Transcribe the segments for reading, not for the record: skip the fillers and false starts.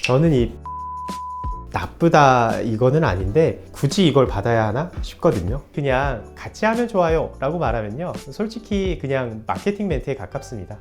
저는 이 나쁘다 이거는 아닌데 굳이 이걸 받아야 하나 싶거든요. 그냥 같이 하면 좋아요 라고 말하면요, 솔직히 그냥 마케팅 멘트에 가깝습니다.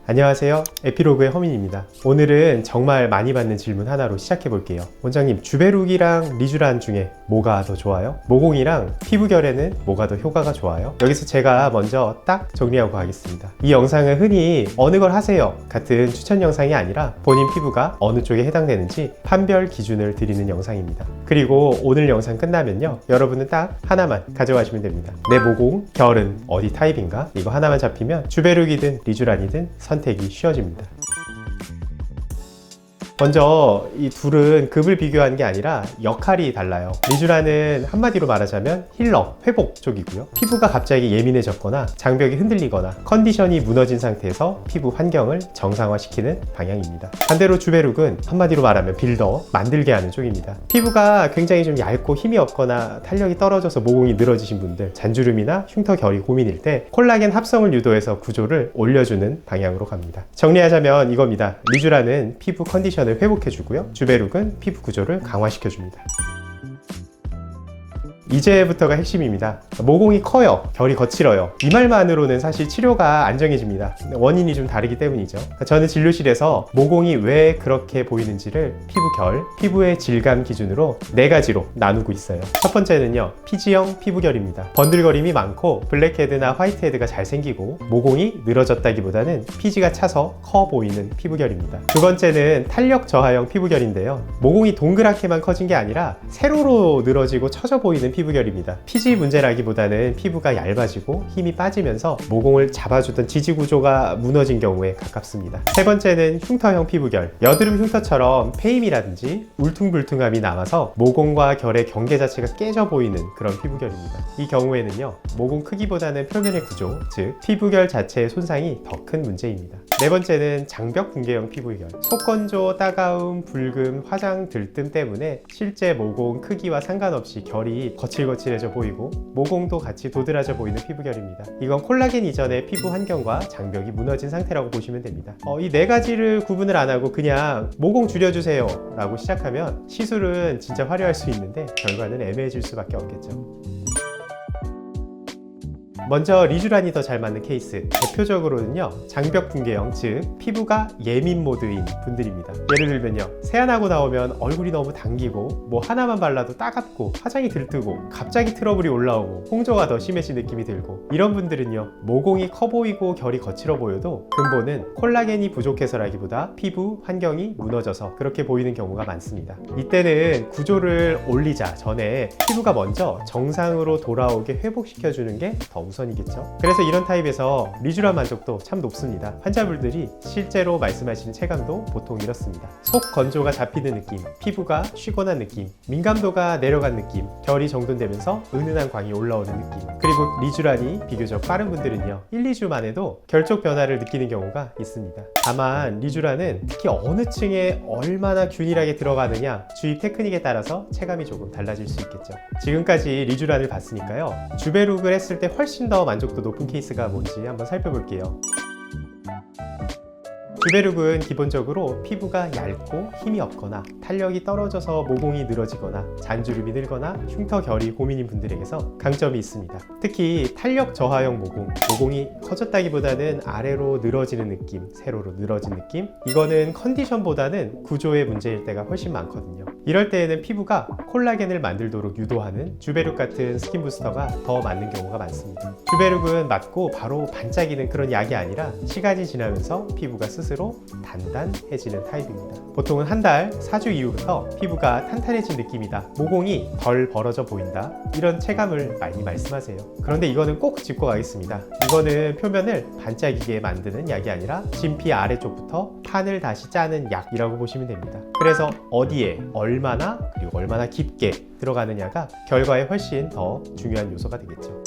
안녕하세요, 에피로그의 허민입니다. 오늘은 정말 많이 받는 질문 하나로 시작해 볼게요. 원장님, 주베룩이랑 리쥬란 중에 뭐가 더 좋아요? 모공이랑 피부결에는 뭐가 더 효과가 좋아요? 여기서 제가 먼저 딱 정리하고 가겠습니다. 이 영상은 흔히 어느 걸 하세요 같은 추천 영상이 아니라 본인 피부가 어느 쪽에 해당되는지 판별 기준을 드리는 영상입니다. 그리고 오늘 영상 끝나면요, 여러분은 딱 하나만 가져가시면 됩니다. 내 모공, 결은 어디 타입인가? 이거 하나만 잡히면 주베룩이든 리쥬란이든 선택이 쉬워집니다. 먼저 이 둘은 급을 비교하는 게 아니라 역할이 달라요. 리쥬란은 한마디로 말하자면 힐러, 회복 쪽이고요. 피부가 갑자기 예민해졌거나 장벽이 흔들리거나 컨디션이 무너진 상태에서 피부 환경을 정상화시키는 방향입니다. 반대로 주베룩은 한마디로 말하면 빌더, 만들게 하는 쪽입니다. 피부가 굉장히 좀 얇고 힘이 없거나 탄력이 떨어져서 모공이 늘어지신 분들, 잔주름이나 흉터 결이 고민일 때 콜라겐 합성을 유도해서 구조를 올려주는 방향으로 갑니다. 정리하자면 이겁니다. 리쥬란은 피부 컨디션을 회복해주고요, 주베룩은 피부 구조를 강화시켜줍니다. 이제부터가 핵심입니다. 모공이 커요, 결이 거칠어요. 이 말만으로는 사실 치료가 안정해집니다. 원인이 좀 다르기 때문이죠. 저는 진료실에서 모공이 왜 그렇게 보이는지를 피부결, 피부의 질감 기준으로 4가지로 나누고 있어요. 첫 번째는요, 피지형 피부결입니다. 번들거림이 많고 블랙헤드나 화이트헤드가 잘 생기고 모공이 늘어졌다기보다는 피지가 차서 커 보이는 피부결입니다. 두 번째는 탄력 저하형 피부결인데요, 모공이 동그랗게만 커진 게 아니라 세로로 늘어지고 처져 보이는 피부결입니다. 피지 문제라기보다는 피부가 얇아지고 힘이 빠지면서 모공을 잡아주던 지지 구조가 무너진 경우에 가깝습니다. 세 번째는 흉터형 피부결. 여드름 흉터처럼 페임이라든지 울퉁불퉁함이 남아서 모공과 결의 경계 자체가 깨져 보이는 그런 피부결입니다. 이 경우에는요, 모공 크기보다는 표면의 구조, 즉 피부결 자체의 손상이 더 큰 문제입니다. 네 번째는 장벽 붕괴형 피부결. 속건조, 따가움, 붉음, 화장 들뜸 때문에 실제 모공 크기와 상관없이 결이 거칠거칠해져 보이고 모공도 같이 도드라져 보이는 피부결입니다. 이건 콜라겐 이전의 피부 환경과 장벽이 무너진 상태라고 보시면 됩니다. 이 4가지를 구분을 안 하고 그냥 모공 줄여주세요 라고 시작하면 시술은 진짜 화려할 수 있는데 결과는 애매해질 수밖에 없겠죠. 먼저 리쥬란이 더 잘 맞는 케이스, 대표적으로는요, 장벽 붕괴형, 즉 피부가 예민 모드인 분들입니다. 예를 들면요, 세안하고 나오면 얼굴이 너무 당기고 뭐 하나만 발라도 따갑고 화장이 들뜨고 갑자기 트러블이 올라오고 홍조가 더 심해진 느낌이 들고, 이런 분들은요, 모공이 커 보이고 결이 거칠어 보여도 근본은 콜라겐이 부족해서라기보다 피부 환경이 무너져서 그렇게 보이는 경우가 많습니다. 이때는 구조를 올리자 전에 피부가 먼저 정상으로 돌아오게 회복시켜주는 게 더 우선이겠죠. 그래서 이런 타입에서 리쥬란 만족도 참 높습니다. 환자분들이 실제로 말씀하시는 체감도 보통 이렇습니다. 속 건조가 잡히는 느낌, 피부가 쉬곤한 느낌, 민감도가 내려간 느낌, 결이 정돈되면서 은은한 광이 올라오는 느낌. 그리고 리쥬란이 비교적 빠른 분들은요, 1, 2주만 해도 결쪽 변화를 느끼는 경우가 있습니다. 다만 리쥬란은 특히 어느 층에 얼마나 균일하게 들어가느냐, 주입 테크닉에 따라서 체감이 조금 달라질 수 있겠죠. 지금까지 리쥬란을 봤으니까요, 주베룩을 했을 때 훨씬 더 만족도 높은 케이스가 뭔지 한번 살펴볼게요. 주베룩은 기본적으로 피부가 얇고 힘이 없거나 탄력이 떨어져서 모공이 늘어지거나 잔주름이 늘거나 흉터 결이 고민인 분들에게서 강점이 있습니다. 특히 탄력 저하형 모공이 커졌다기보다는 아래로 늘어지는 느낌, 세로로 늘어진 느낌, 이거는 컨디션보다는 구조의 문제일 때가 훨씬 많거든요. 이럴 때에는 피부가 콜라겐을 만들도록 유도하는 주베룩 같은 스킨 부스터가 더 맞는 경우가 많습니다. 주베룩은 맞고 바로 반짝이는 그런 약이 아니라 시간이 지나면서 피부가 스스로 단단해지는 타입입니다. 보통은 한 달, 4주 이후부터 피부가 탄탄해진 느낌이다, 모공이 덜 벌어져 보인다, 이런 체감을 많이 말씀하세요. 그런데 이거는 꼭 짚고 가겠습니다. 이거는 표면을 반짝이게 만드는 약이 아니라 진피 아래쪽부터 판을 다시 짜는 약이라고 보시면 됩니다. 그래서 어디에 얼마나 그리고 얼마나 깊게 들어가느냐가 결과에 훨씬 더 중요한 요소가 되겠죠.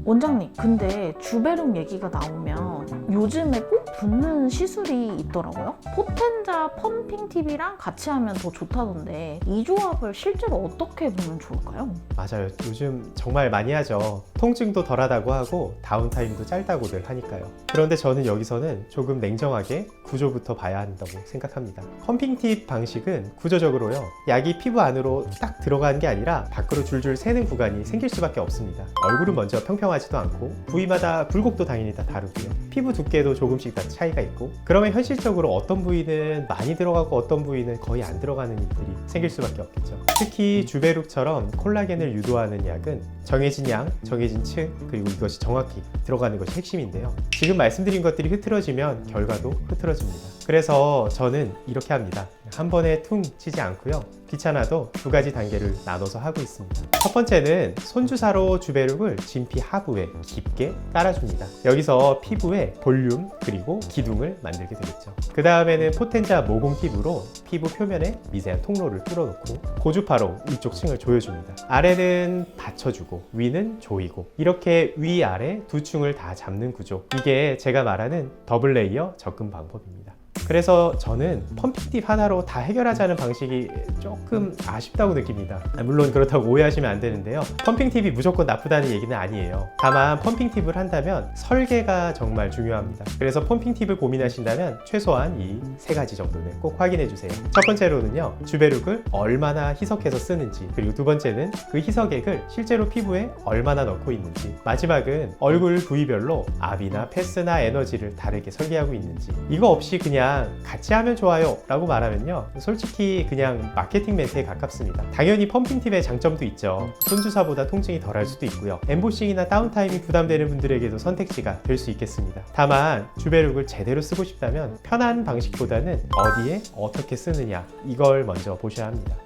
원장님, 근데 주베룩 얘기가 나오면 요즘에 꼭 붓는 시술이 있더라고요. 포텐자 펌핑 팁이랑 같이 하면 더 좋다던데 이 조합을 실제로 어떻게 보면 좋을까요? 맞아요. 요즘 정말 많이 하죠. 통증도 덜하다고 하고 다운타임도 짧다고들 하니까요. 그런데 저는 여기서는 조금 냉정하게 구조부터 봐야 한다고 생각합니다. 펌핑 팁 방식은 구조적으로요. 약이 피부 안으로 딱 들어가는 게 아니라 밖으로 줄줄 새는 구간이 생길 수밖에 없습니다. 얼굴은 먼저 평평하지도 않고 부위마다 굴곡도 당연히 다 다르고요. 피부 두께도 조금씩 다 차이가 있고 그러면 현실적으로 어떤 부위는 많이 들어가고 어떤 부위는 거의 안 들어가는 일들이 생길 수밖에 없겠죠. 특히 주베룩처럼 콜라겐을 유도하는 약은 정해진 양, 정해진 층, 그리고 이것이 정확히 들어가는 것이 핵심인데요. 지금 말씀드린 것들이 흐트러지면 결과도 흐트러집니다. 그래서 저는 이렇게 합니다. 한 번에 퉁 치지 않고요. 귀찮아도 두 가지 단계를 나눠서 하고 있습니다. 첫 번째는 손주사로 주베룩을 진피 하부에 깊게 깔아줍니다. 여기서 피부에 볼륨 그리고 기둥을 만들게 되겠죠. 그 다음에는 포텐자 모공 팁으로 피부 표면에 미세한 통로를 뚫어놓고 고주파로 위쪽 층을 조여줍니다. 아래는 받쳐주고 위는 조이고 이렇게 위아래 두 층을 다 잡는 구조. 이게 제가 말하는 더블 레이어 접근 방법입니다. 그래서 저는 펌핑 팁 하나로 다 해결하자는 방식이 조금 아쉽다고 느낍니다. 물론 그렇다고 오해하시면 안 되는데요. 펌핑 팁이 무조건 나쁘다는 얘기는 아니에요. 다만 펌핑 팁을 한다면 설계가 정말 중요합니다. 그래서 펌핑 팁을 고민하신다면 최소한 이 세 가지 정도는 꼭 확인해 주세요. 첫 번째로는요. 주베룩을 얼마나 희석해서 쓰는지, 그리고 두 번째는 그 희석액을 실제로 피부에 얼마나 넣고 있는지, 마지막은 얼굴 부위별로 압이나 패스나 에너지를 다르게 설계하고 있는지. 이거 없이 그냥 같이 하면 좋아요 라고 말하면요, 솔직히 그냥 마케팅 멘트에 가깝습니다. 당연히 펌핑 팁의 장점도 있죠. 손주사보다 통증이 덜할 수도 있고요, 엠보싱이나 다운타임이 부담되는 분들에게도 선택지가 될 수 있겠습니다. 다만 주베룩을 제대로 쓰고 싶다면 편한 방식보다는 어디에 어떻게 쓰느냐, 이걸 먼저 보셔야 합니다.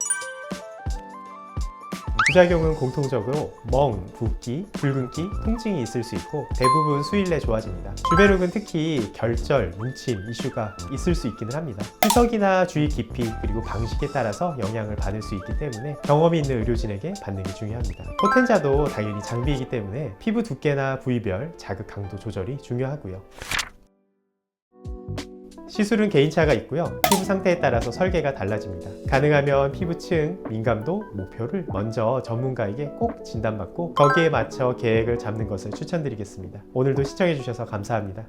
부작용은 공통적으로 멍, 붓기, 붉은기, 통증이 있을 수 있고 대부분 수일 내 좋아집니다. 주베룩은 특히 결절, 뭉침, 이슈가 있을 수 있기는 합니다. 희석이나 주의 깊이 그리고 방식에 따라서 영향을 받을 수 있기 때문에 경험이 있는 의료진에게 받는 게 중요합니다. 포텐자도 당연히 장비이기 때문에 피부 두께나 부위별 자극 강도 조절이 중요하고요. 시술은 개인차가 있고요. 피부 상태에 따라서 설계가 달라집니다. 가능하면 피부층, 민감도, 목표를 먼저 전문가에게 꼭 진단받고 거기에 맞춰 계획을 잡는 것을 추천드리겠습니다. 오늘도 시청해주셔서 감사합니다.